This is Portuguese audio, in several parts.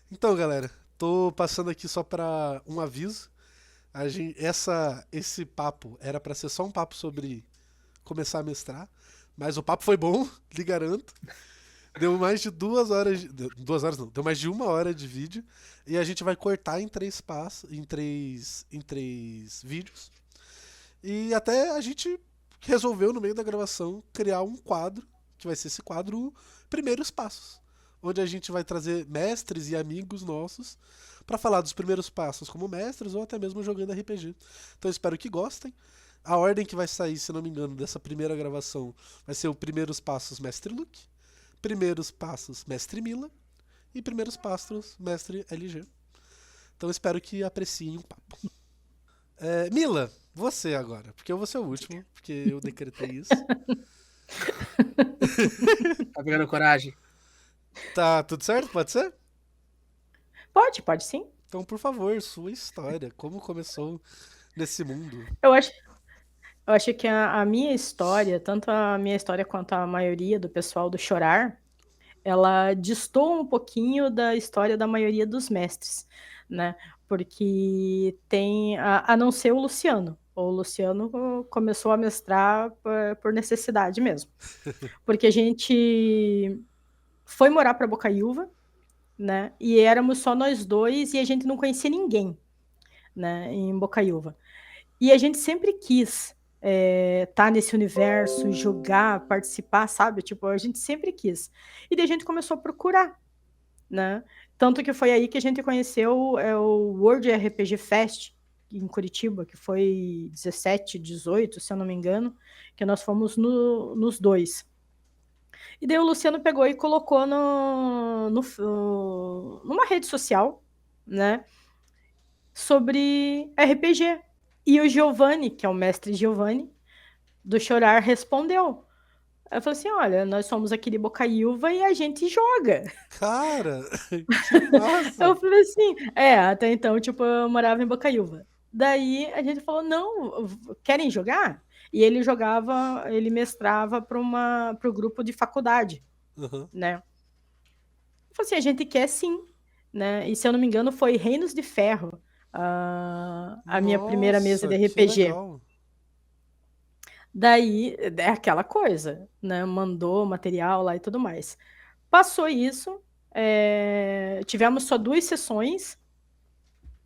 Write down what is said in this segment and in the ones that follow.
Então, galera, tô passando aqui só para um aviso. Esse papo era para ser só um papo sobre começar a mestrar, mas o papo foi bom, lhe garanto. Deu mais de 2 horas, 2 horas não, deu mais de 1 hora de vídeo e a gente vai cortar em três passos, em três vídeos. E até a gente resolveu no meio da gravação criar um quadro, que vai ser esse quadro Primeiros Passos, onde a gente vai trazer mestres e amigos nossos para falar dos primeiros passos como mestres ou até mesmo jogando RPG. Então espero que gostem. A ordem que vai sair, se não me engano, dessa primeira gravação vai ser o Primeiros Passos Mestre Luke, Primeiros Passos Mestre Mila e Primeiros Passos Mestre LG. Então espero que apreciem o papo. Mila, você agora, porque eu vou ser o último, porque eu decretei isso. Tá pegando coragem? Tá tudo certo? Pode ser? Pode sim. Então, por favor, sua história. Como começou nesse mundo? Eu acho, eu acho que a minha história, tanto a minha história quanto a maioria do pessoal do Chorar, ela distou um pouquinho da história da maioria dos mestres, né? Porque a não ser o Luciano. O Luciano começou a mestrar por necessidade mesmo. Porque a gente foi morar para Bocaiúva, né? E éramos só nós dois e a gente não conhecia ninguém, né? Em Bocaiúva. E a gente sempre quis tá nesse universo, jogar, participar, sabe? Tipo, a gente sempre quis. E daí a gente começou a procurar, né? Tanto que foi aí que a gente conheceu o World RPG Fest em Curitiba, que foi 17, 18, se eu não me engano, que nós fomos nos dois. E daí o Luciano pegou e colocou numa rede social, né? Sobre RPG. E o Giovanni, que é o mestre Giovanni, do Chorar, respondeu. Eu falei assim: olha, nós somos aqui de Bocaiúva e a gente joga. Cara, que Eu massa! falei assim: até então, tipo, eu morava em Bocaiúva. Daí a gente falou: não, querem jogar? E ele mestrava para o grupo de faculdade, Uhum. né? Eu falei assim: a gente quer sim, né? E se eu não me engano, foi Reinos de Ferro, a minha primeira mesa de Nossa, que RPG. legal. Daí é aquela coisa, né? Mandou material lá e tudo mais. Passou isso, tivemos só 2 sessões,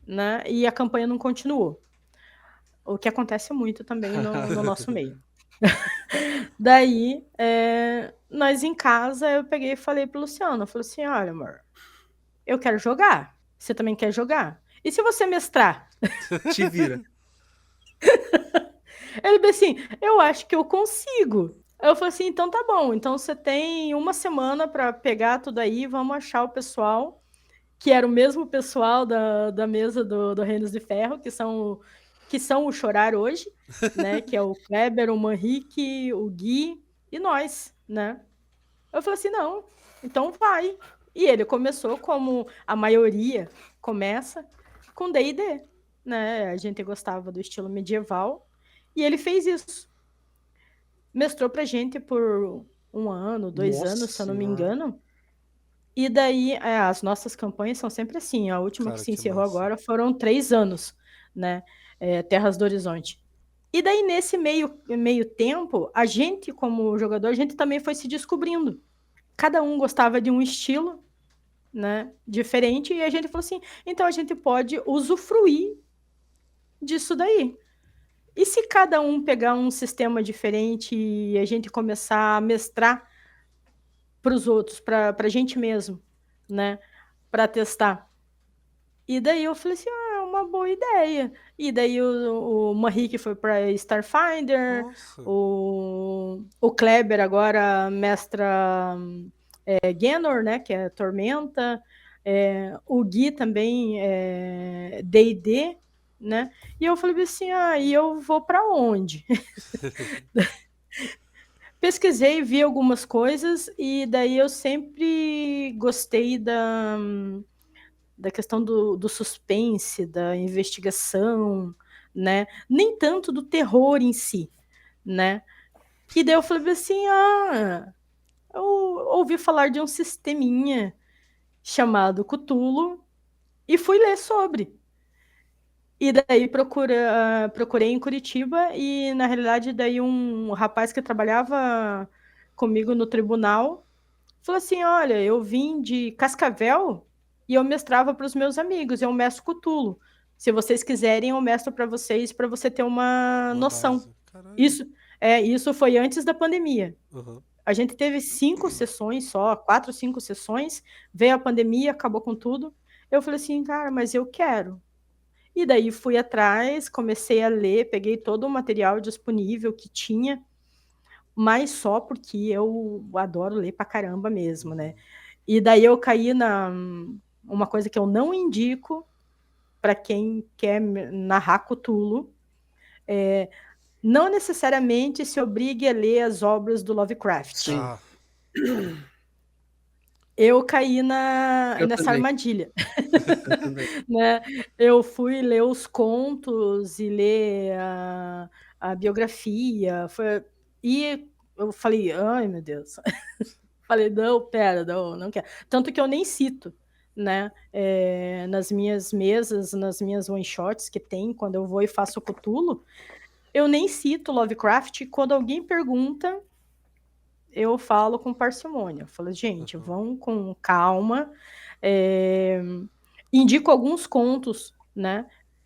né? E a campanha não continuou. O que acontece muito também no nosso meio. Daí, nós em casa, eu peguei e falei pro Luciano, eu falei assim: olha, amor, eu quero jogar. Você também quer jogar? E se você mestrar? Te vira. Ele disse assim: eu acho que eu consigo. Eu falei assim: então tá bom. Então você tem uma semana para pegar tudo aí, vamos achar o pessoal, que era o mesmo pessoal da mesa do Reinos de Ferro, que são o Chorar hoje, né? Que é o Kleber, o Manrique, o Gui e nós, né? Eu falei assim: não, então vai. E ele começou como a maioria começa com D&D, né? A gente gostava do estilo medieval e ele fez isso. Mestrou pra gente por 1 ano, 2 anos, Nossa se eu não me senhora. engano. E daí, as nossas campanhas são sempre assim. A última que Cara, se que encerrou massa. agora foram 3 anos, né? Terras do Horizonte. E daí, nesse meio tempo, a gente, como jogador, a gente também foi se descobrindo. Cada um gostava de um estilo, né, diferente, e a gente falou assim: então a gente pode usufruir disso daí. E se cada um pegar um sistema diferente e a gente começar a mestrar para os outros, para a gente mesmo, né? Para testar. E daí eu falei assim: é uma boa ideia. E daí o Mahik foi para Starfinder, Nossa. o Kleber agora mestra Genor, né? Que é Tormenta. O Gui também é D&D, né? E eu falei assim: e eu vou para onde? Pesquisei, vi algumas coisas e daí eu sempre gostei da questão do suspense, da investigação, né? Nem tanto do terror em si, né? E daí eu falei assim: eu ouvi falar de um sisteminha chamado Cthulhu e fui ler sobre. E daí procurei em Curitiba e, na realidade, daí um rapaz que trabalhava comigo no tribunal falou assim, olha, eu vim de Cascavel e eu mestrava para os meus amigos, eu mestro Cthulhu. Se vocês quiserem, eu mestro para vocês, para você ter uma Uma noção. base. Caralho. Isso foi antes da pandemia. Aham. A gente teve 5 sessões só, 4, 5 sessões, veio a pandemia, acabou com tudo. Eu falei assim, cara, mas eu quero. E daí fui atrás, comecei a ler, peguei todo o material disponível que tinha, mas só porque eu adoro ler pra caramba mesmo, né? E daí eu caí na uma coisa que eu não indico para quem quer narrar Cthulhu, não necessariamente se obrigue a ler as obras do Lovecraft. Sim. Ah, Eu caí Eu nessa também. armadilha. Eu também. Né? Eu fui ler os contos e ler a biografia. E eu falei, ai meu Deus. Falei, não, pera, não quero. Tanto que eu nem cito, né? Nas minhas mesas, nas minhas one-shots que tem, quando eu vou e faço Cthulhu, eu nem cito Lovecraft. Quando alguém pergunta, eu falo com parcimônia. Eu falo, gente, vão com calma. Indico alguns contos, né?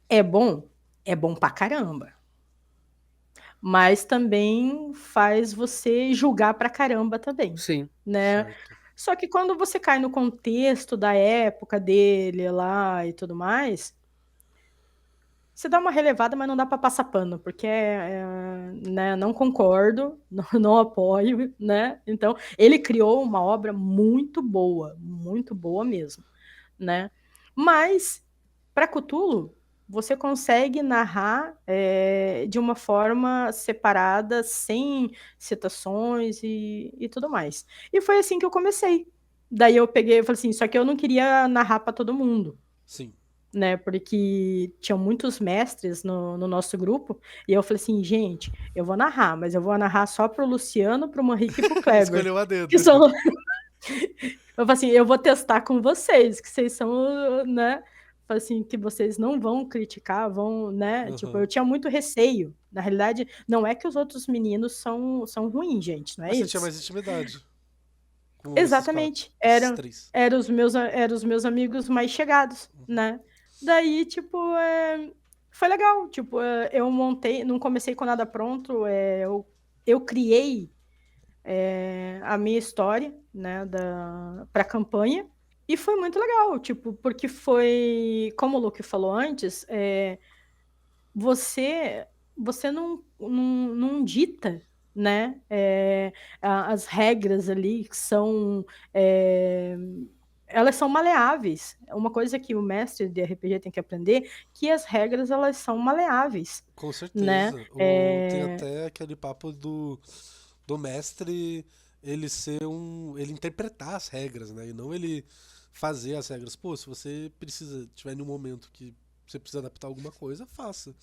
É bom? É bom pra caramba. Mas também faz você julgar pra caramba também, Sim. né? certo. Só que quando você cai no contexto da época dele lá e tudo mais, você dá uma relevada, mas não dá para passar pano, porque né, não concordo, não apoio, né? Então, ele criou uma obra muito boa mesmo, né? Mas, para Cthulhu, você consegue narrar de uma forma separada, sem citações e tudo mais. E foi assim que eu comecei. Daí eu peguei e falei assim, só que eu não queria narrar para todo mundo, Sim. né? Porque tinham muitos mestres no nosso grupo, e eu falei assim, gente, eu vou narrar, mas eu vou narrar só pro Luciano, pro Manrique e pro Kleber. Escolheu a Que dedo. são... Eu falei assim, eu vou testar com vocês, que vocês são, né? Falei assim, que vocês não vão criticar, vão, né? Tipo, eu tinha muito receio. Na realidade, não é que os outros meninos são ruins, gente, não é Mas você tinha isso. mais intimidade com esses quatro, Exatamente. esses três. Eram os meus amigos mais chegados, né? Daí, tipo, foi legal. Tipo, eu montei, não comecei com nada pronto, eu criei a minha história, né, para a campanha, e foi muito legal, tipo, porque foi, como o Luke falou antes, você você não dita, né, as regras ali que são é, elas são maleáveis. Uma coisa que o mestre de RPG tem que aprender, que as regras elas são maleáveis, Com né? certeza. Tem até aquele papo do mestre ele ser ele interpretar as regras, né? E não ele fazer as regras. Pô, se você tiver em um momento que você precisa adaptar alguma coisa, faça.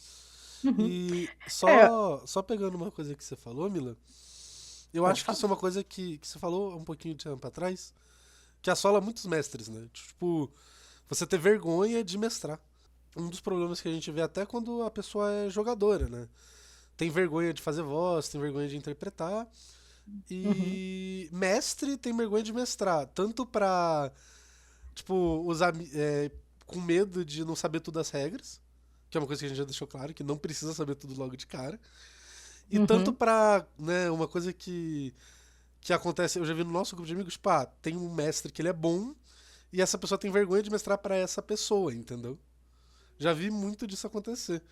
Uhum. E É, só pegando uma coisa que você falou, Mila, eu pode acho que falar. isso é uma coisa que você falou um pouquinho de tempo pra trás, que assola muitos mestres, né? Tipo, você ter vergonha de mestrar. Um dos problemas que a gente vê até quando a pessoa é jogadora, né? Tem vergonha de fazer voz, tem vergonha de interpretar. Uhum. E mestre tem vergonha de mestrar. Tanto pra, tipo, com medo de não saber tudo as regras, que é uma coisa que a gente já deixou claro, que não precisa saber tudo logo de cara. E tanto Uhum. pra, né, uma coisa que acontece, eu já vi no nosso grupo de amigos, tipo, tem um mestre que ele é bom e essa pessoa tem vergonha de mestrar pra essa pessoa, entendeu? Já vi muito disso acontecer.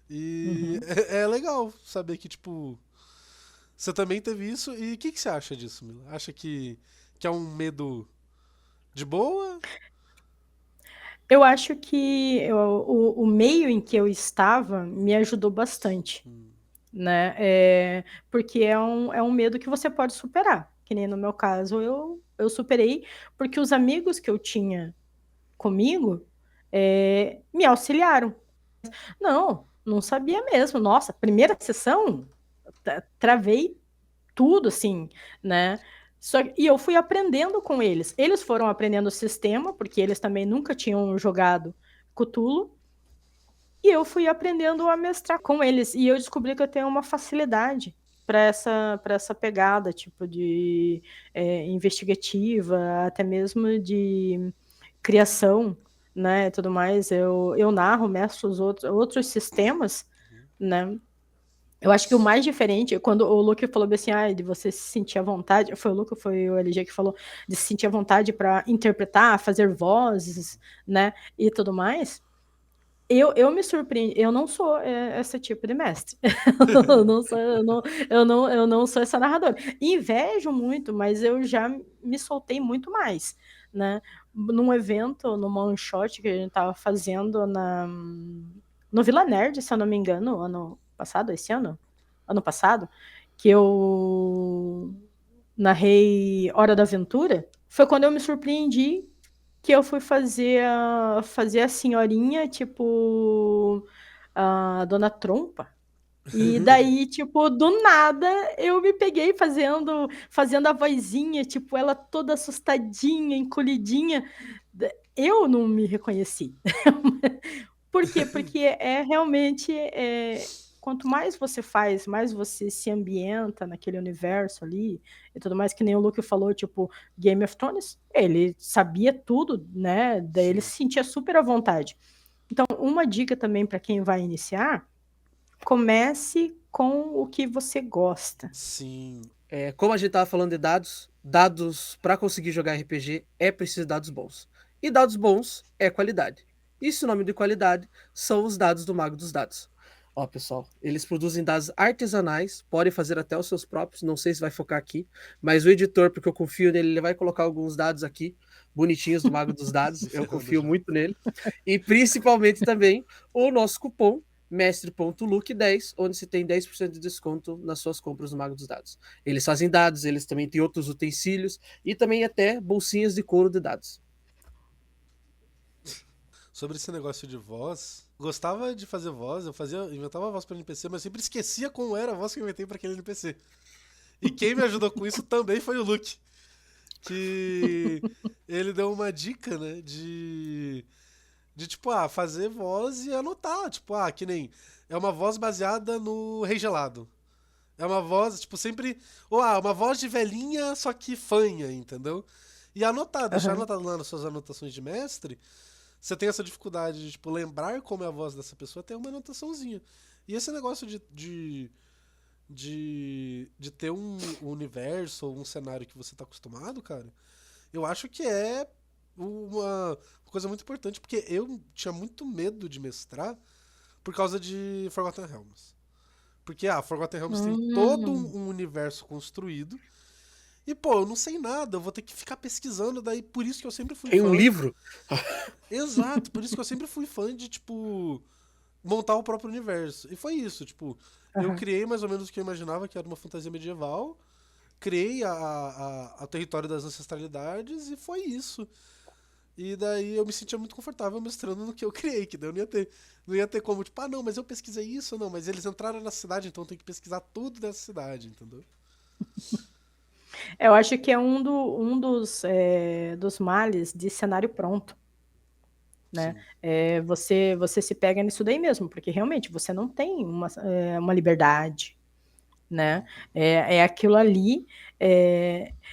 E Uhum. é legal saber que, tipo, você também teve isso. E o que você acha disso, Mila? Acha que é um medo de boa? Eu acho que o meio em que eu estava me ajudou bastante, né? Porque é um medo que você pode superar. Que nem no meu caso, eu superei, porque os amigos que eu tinha comigo me auxiliaram. Não sabia mesmo. Nossa, primeira sessão, travei tudo, assim, né? E eu fui aprendendo com eles. Eles foram aprendendo o sistema, porque eles também nunca tinham jogado Cthulhu. E eu fui aprendendo a mestrar com eles. E eu descobri que eu tenho uma facilidade para essa pegada, tipo, de investigativa, até mesmo de criação, né, tudo mais. Eu narro, mestro os outros sistemas, né. Eu acho que o mais diferente, quando o Luke falou assim, de você se sentir à vontade, foi o Luke, foi o LG que falou, de se sentir à vontade para interpretar, fazer vozes, né, e tudo mais. Eu me surpreendi, eu não sou esse tipo de mestre. Eu não sou essa narradora. Invejo muito, mas eu já me soltei muito mais, né? Num evento, numa one shot que a gente estava fazendo no Vila Nerd, se eu não me engano, ano passado, esse ano? Ano passado, que eu narrei Hora da Aventura, foi quando eu me surpreendi que eu fui fazer a senhorinha, tipo, a Dona Trompa. E daí, tipo, do nada, eu me peguei fazendo a vozinha, tipo, ela toda assustadinha, encolhidinha. Eu não me reconheci. Por quê? Porque realmente, quanto mais você faz, mais você se ambienta naquele universo ali e tudo mais, que nem o Luke falou, tipo, Game of Thrones, ele sabia tudo, né? Daí ele se sentia super à vontade. Então, uma dica também para quem vai iniciar, comece com o que você gosta. Sim. Como a gente tava falando de dados para conseguir jogar RPG é preciso dados bons. E dados bons é qualidade. E sinônimo de qualidade são os dados do Mago dos Dados. Ó, pessoal, eles produzem dados artesanais, podem fazer até os seus próprios, não sei se vai focar aqui, mas o editor, porque eu confio nele, ele vai colocar alguns dados aqui, bonitinhos do Mago dos Dados, eu confio muito nele. E principalmente também o nosso cupom mestre.luke10, onde você tem 10% de desconto nas suas compras no Mago dos Dados. Eles fazem dados, eles também têm outros utensílios e também até bolsinhas de couro de dados. Sobre esse negócio de voz, gostava de fazer voz, inventava voz para NPC, mas sempre esquecia como era a voz que eu inventei para aquele NPC. E quem me ajudou com isso também foi o Luke, que ele deu uma dica, né, de tipo, fazer voz e anotar, tipo, que nem é uma voz baseada no Rei Gelado. É uma voz, tipo, sempre, uma voz de velhinha, só que fanha, entendeu? E anotar, deixar anotado lá nas suas anotações de mestre. Você tem essa dificuldade de, tipo, lembrar como é a voz dessa pessoa, tem uma anotaçãozinha. E esse negócio de ter um universo ou um cenário que você tá acostumado, cara, eu acho que é uma coisa muito importante, porque eu tinha muito medo de mestrar por causa de Forgotten Realms. Porque, Forgotten Realms tem todo um universo construído. E, pô, eu não sei nada, eu vou ter que ficar pesquisando, daí por isso que eu sempre fui Tem fã. um livro? Exato, por isso que eu sempre fui fã de, tipo, montar o próprio universo. E foi isso, tipo, eu criei mais ou menos o que eu imaginava que era uma fantasia medieval, criei a território das ancestralidades e foi isso. E daí eu me sentia muito confortável mestrando no que eu criei, que daí eu não ia ter como, tipo, não, mas eu pesquisei isso, não, mas eles entraram na cidade, então eu tenho que pesquisar tudo dessa cidade, entendeu? Eu acho que é um dos males de cenário pronto, né? Sim. Você se pega nisso daí mesmo, porque realmente você não tem uma liberdade, né? É aquilo ali.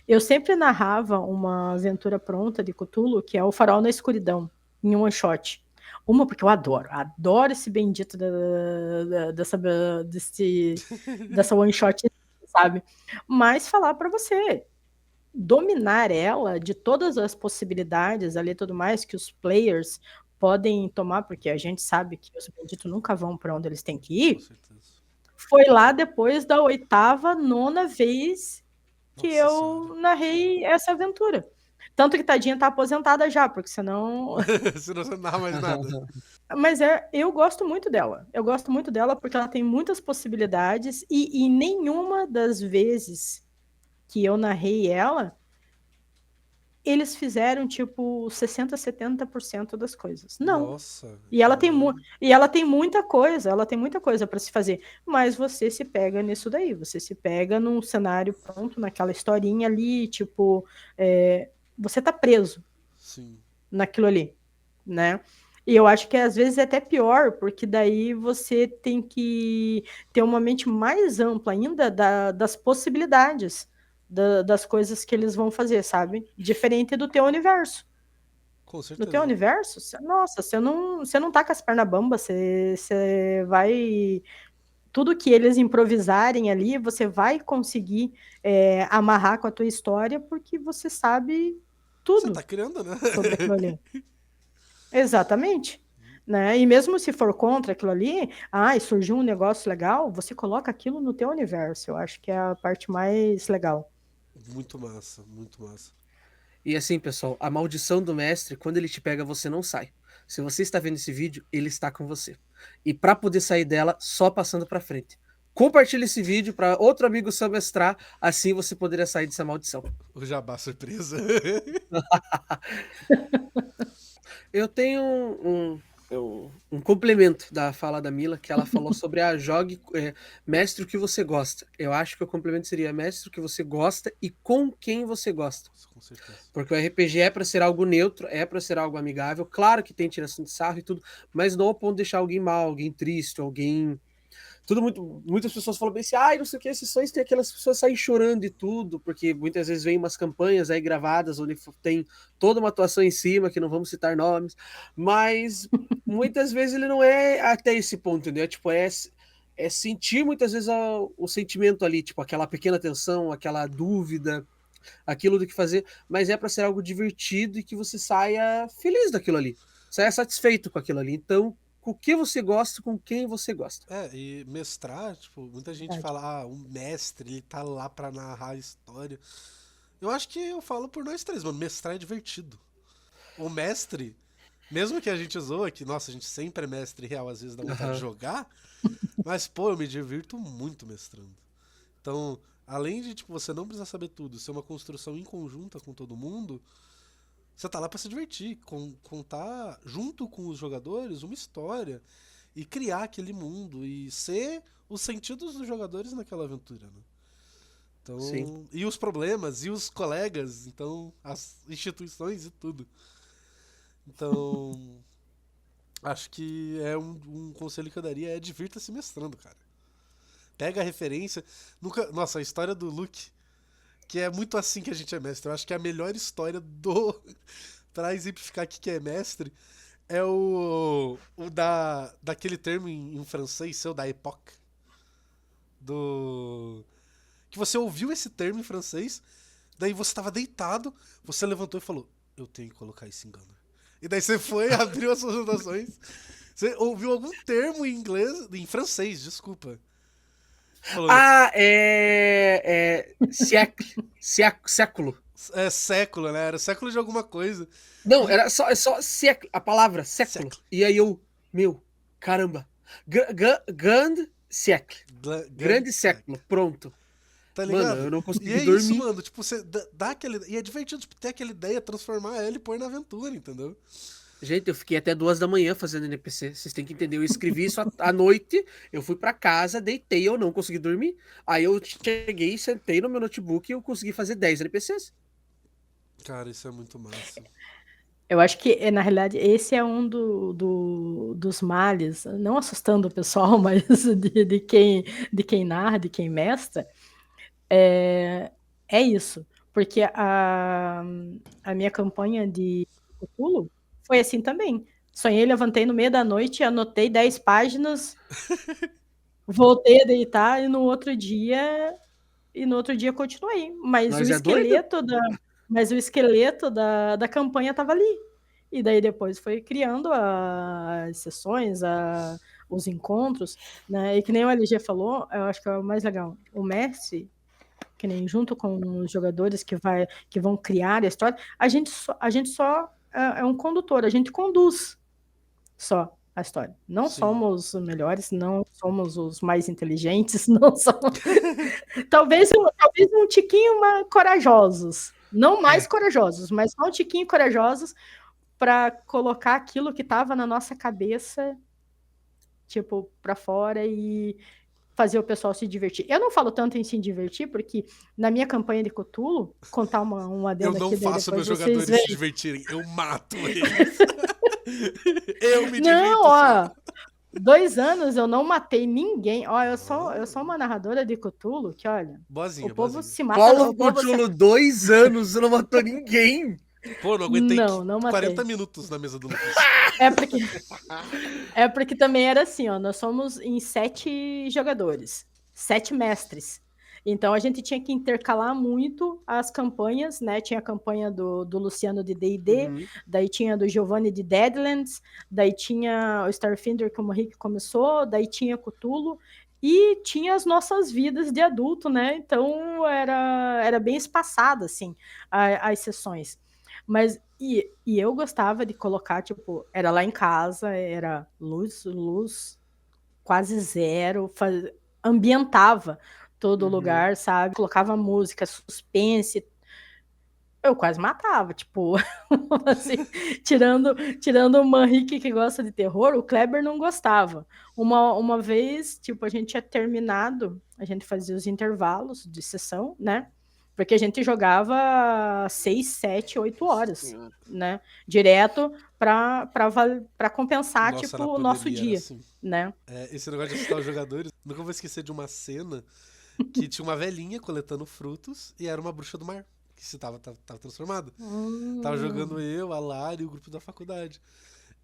Eu sempre narrava uma aventura pronta de Cthulhu, que é o Farol na Escuridão, em um one shot. Uma, porque eu adoro esse bendito dessa one shot, sabe? Mas falar para você, dominar ela de todas as possibilidades ali e tudo mais que os players podem tomar, porque a gente sabe que os benditos nunca vão para onde eles têm que Com ir, certeza. foi lá depois da 8ª, 9ª vez que Nossa senhora. eu narrei essa aventura. Tanto que tadinha tá aposentada já, porque senão. Senão você não narra mais nada. Mas eu gosto muito dela. Eu gosto muito dela porque ela tem muitas possibilidades e nenhuma das vezes que eu narrei ela, eles fizeram, tipo, 60, 70% das coisas. Não. Nossa. E ela tem, então, e ela tem muita coisa para se fazer. Mas você se pega nisso daí, você se pega num cenário pronto, naquela historinha ali, tipo, você tá preso Sim. naquilo ali, né? E eu acho que às vezes é até pior, porque daí você tem que ter uma mente mais ampla ainda das possibilidades das coisas que eles vão fazer, sabe? Diferente do teu universo. Com No teu certeza. universo, nossa, você não tá com as pernas bambas, você vai. Tudo que eles improvisarem ali, você vai conseguir amarrar com a tua história, porque você sabe Você tá tudo criando, né? sobre aquilo ali. Exatamente. Né? E mesmo se for contra aquilo ali, surgiu um negócio legal, você coloca aquilo no teu universo. Eu acho que é a parte mais legal. Muito massa, muito massa. E assim, pessoal, a maldição do mestre, quando ele te pega, você não sai. Se você está vendo esse vídeo, ele está com você. E para poder sair dela, só passando para frente. Compartilhe esse vídeo para outro amigo seu mestrar, assim você poderia sair dessa maldição. O jabá surpresa. Eu tenho um complemento da fala da Mila, que ela falou sobre a jogue, mestre o que você gosta. Eu acho que o complemento seria mestre o que você gosta e com quem você gosta. Com certeza. Porque o RPG é para ser algo neutro, é para ser algo amigável. Claro que tem tiração de sarro e tudo, mas não ao ponto de deixar alguém mal, alguém triste, alguém. Muitas pessoas falam bem assim, não sei o que, sessões tem aquelas pessoas saem chorando e tudo, porque muitas vezes vem umas campanhas aí gravadas onde tem toda uma atuação em cima, que não vamos citar nomes, mas muitas vezes ele não é até esse ponto, entendeu? Tipo, é sentir muitas vezes o sentimento ali, tipo, aquela pequena tensão, aquela dúvida, aquilo do que fazer, mas é para ser algo divertido e que você saia feliz daquilo ali, saia satisfeito com aquilo ali. Então, com o que você gosta, com quem você gosta. E mestrar, tipo, muita gente fala, um mestre, ele tá lá pra narrar a história. Eu acho que eu falo por nós três, mano, mestrar é divertido. O mestre, mesmo que a gente zoa, que, nossa, a gente sempre é mestre real, às vezes dá vontade de jogar, mas, pô, eu me divirto muito mestrando. Então, além de, tipo, você não precisar saber tudo, ser uma construção em conjunta com todo mundo, você tá lá pra se divertir, contar junto com os jogadores uma história e criar aquele mundo e ser os sentidos dos jogadores naquela aventura, né? Então, Sim. e os problemas, e os colegas, então, as instituições e tudo. Então, acho que um conselho que eu daria é divirta-se mestrando, cara. Pega a referência. Nossa, a história do Luke, que é muito assim que a gente é mestre. Eu acho que a melhor história pra exemplificar que é mestre é daquele termo em francês seu, da époque. Que você ouviu esse termo em francês, daí você tava deitado, você levantou e falou, eu tenho que colocar isso em Gunner. E daí você foi, abriu as suas anotações, você ouviu algum termo em inglês, em francês, desculpa. Falou, Século. É século, né? Era século de alguma coisa. Não, era só século, a palavra século. E aí caramba. Grand siècle. Grande século, pronto. Tá ligado? Mano, eu não E consegui é dormir. isso, mano. Tipo, você dá aquele. E é divertido tipo, ter aquela ideia, transformar ela e pôr na aventura, entendeu? Gente, eu fiquei até 2 da manhã fazendo NPC. Vocês têm que entender. Eu escrevi isso à noite. Eu fui pra casa, deitei, eu não consegui dormir. Aí eu cheguei, sentei no meu notebook e eu consegui fazer 10 NPCs. Cara, isso é muito massa. Eu acho que, na realidade, esse é um dos males, não assustando o pessoal, mas de quem narra, de quem mestra, é isso. Porque a minha campanha de Cthulhu foi assim também. Sonhei, levantei no meio da noite, anotei 10 páginas, voltei a deitar e no outro dia continuei. Mas Nós é doido? o esqueleto da campanha estava ali. E daí depois foi criando as sessões, os encontros, né? E que nem o LG falou, eu acho que é o mais legal. O mestre, que nem junto com os jogadores que vão criar a história, a gente só é um condutor, a gente conduz só a história. Não Sim. somos os melhores, não somos os mais inteligentes, não somos... talvez um tiquinho mais corajosos, Não mais corajosos, mas só um tiquinho corajosos para colocar aquilo que estava na nossa cabeça, tipo, para fora e fazer o pessoal se divertir. Eu não falo tanto em se divertir, porque na minha campanha de Cthulhu, contar um Eu adendo não aqui, daí faço meus depois vocês jogadores se veem. divertirem, eu mato eles. Eu me Não, divirto ó, só. 2 anos eu não matei ninguém. Ó, eu sou uma narradora de Cthulhu que, olha, o Boazinha, povo boazinha. se mata. Paulo O povo se... Cthulhu, 2 anos, você não matou ninguém. Pô, não aguentei Não 40 matei. minutos na mesa do Lucas. É porque, é porque também era assim, ó. Nós somos em 7 jogadores, 7 mestres. Então a gente tinha que intercalar muito as campanhas, né? Tinha a campanha do Luciano de D&D, Uhum. daí tinha do Giovanni de Deadlands, daí tinha o Starfinder como o Rick começou, daí tinha Cthulhu e tinha as nossas vidas de adulto, né? Então era bem espaçada, assim, as sessões. Mas eu gostava de colocar, tipo, era lá em casa, era luz quase zero, ambientava todo o Uhum. lugar, sabe? Colocava música, suspense. Eu quase matava, tipo, assim, tirando o Manrique que gosta de terror, o Kleber não gostava. Uma vez, tipo, a gente tinha terminado, a gente fazia os intervalos de sessão, né? Porque a gente jogava 6, 7, 8 Nossa horas, senhora. né? Direto para compensar, Nossa, tipo, na o nosso pandemia era dia, assim. né? Esse negócio de assustar os jogadores, nunca vou esquecer de uma cena que tinha uma velhinha coletando frutos e era uma bruxa do mar, que se tava transformada. Tava jogando eu, a Lari e o grupo da faculdade.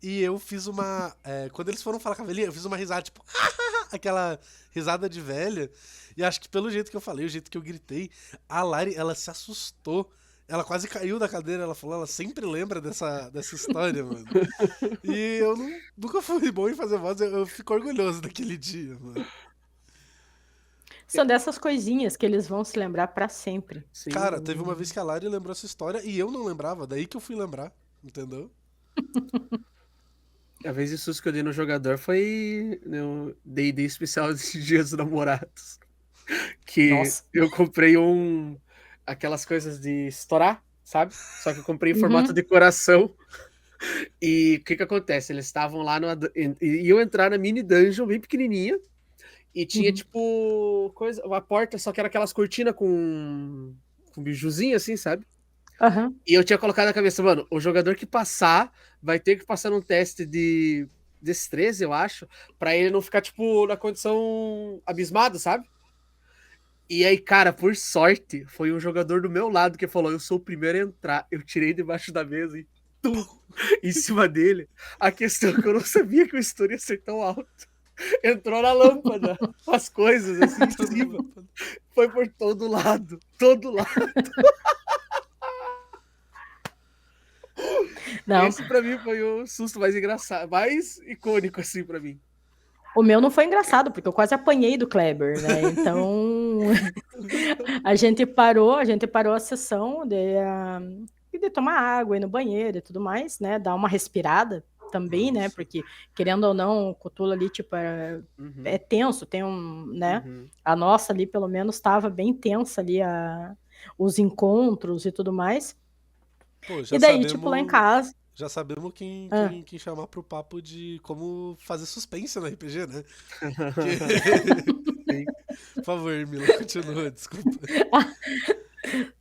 E eu fiz uma. Quando eles foram falar com a velhinha, eu fiz uma risada, tipo, aquela risada de velha. E acho que pelo jeito que eu falei, o jeito que eu gritei, a Lari, ela se assustou. Ela quase caiu da cadeira, ela falou, ela sempre lembra dessa história, mano. E eu nunca fui bom em fazer voz, eu fico orgulhoso daquele dia, mano. São dessas coisinhas que eles vão se lembrar para sempre. Cara, teve uma Sim. vez que a Lari lembrou essa história e eu não lembrava, daí que eu fui lembrar, entendeu? A vez de susto que eu dei no jogador foi no D&D especial de Dia dos Namorados. Que Nossa. eu comprei aquelas coisas de estourar, sabe? Só que eu comprei em formato Uhum. de coração. E o que que acontece? Eles estavam lá iam entrar na mini dungeon bem pequenininha. E tinha, Uhum. tipo, uma porta, só que era aquelas cortinas com bijuzinho, assim, sabe? Aham. E eu tinha colocado na cabeça, mano, o jogador que passar vai ter que passar num teste de destreza, eu acho, pra ele não ficar, tipo, na condição abismado, sabe? E aí, cara, por sorte, foi um jogador do meu lado que falou: eu sou o primeiro a entrar. Eu tirei debaixo da mesa e tum, em cima dele. A questão é que eu não sabia que o estouro ia ser tão alto. Entrou na lâmpada, as coisas assim em cima. Foi por todo lado, todo lado. Não, Esse pra mim foi o susto mais engraçado, mais icônico assim pra mim. o meu não foi engraçado, porque eu quase apanhei do Kleber, né? Então, a gente parou a sessão de tomar água, ir no banheiro e tudo mais, né? Dar uma respirada também, né? Nossa. Porque, querendo ou não, o Cthulhu ali, tipo, é Uhum, tenso, tem um, né? uhum. A nossa ali, pelo menos, estava bem tensa ali, os encontros e tudo mais. Pô, E daí, tipo, lá em casa... já sabemos quem, Ah, quem, quem chamar pro papo de como fazer suspense no RPG, né? Que... Sim. Por favor, Mila, continua, desculpa.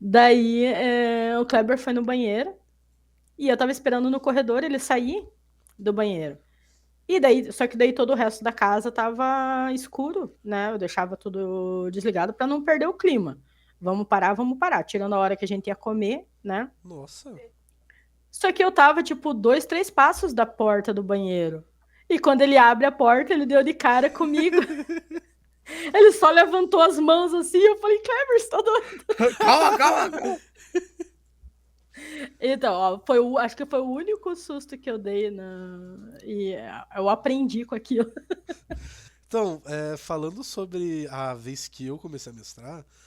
daí, o Kleber foi no banheiro e eu tava esperando no corredor ele sair do banheiro. E daí, só que daí todo o resto da casa tava escuro, né? Eu deixava tudo desligado para não perder o clima. Vamos parar. Tirando a hora que a gente ia comer, né? Nossa. Só que eu tava, tipo, 2, 3 passos da porta do banheiro. E quando ele abre a porta, ele deu de cara comigo. Ele só levantou as mãos assim. Eu falei, Kleber, você tá doido? Calma, calma, calma. Então, ó, acho que foi o único susto que eu dei e eu aprendi com aquilo. Então, falando sobre a vez que eu comecei a mestrar,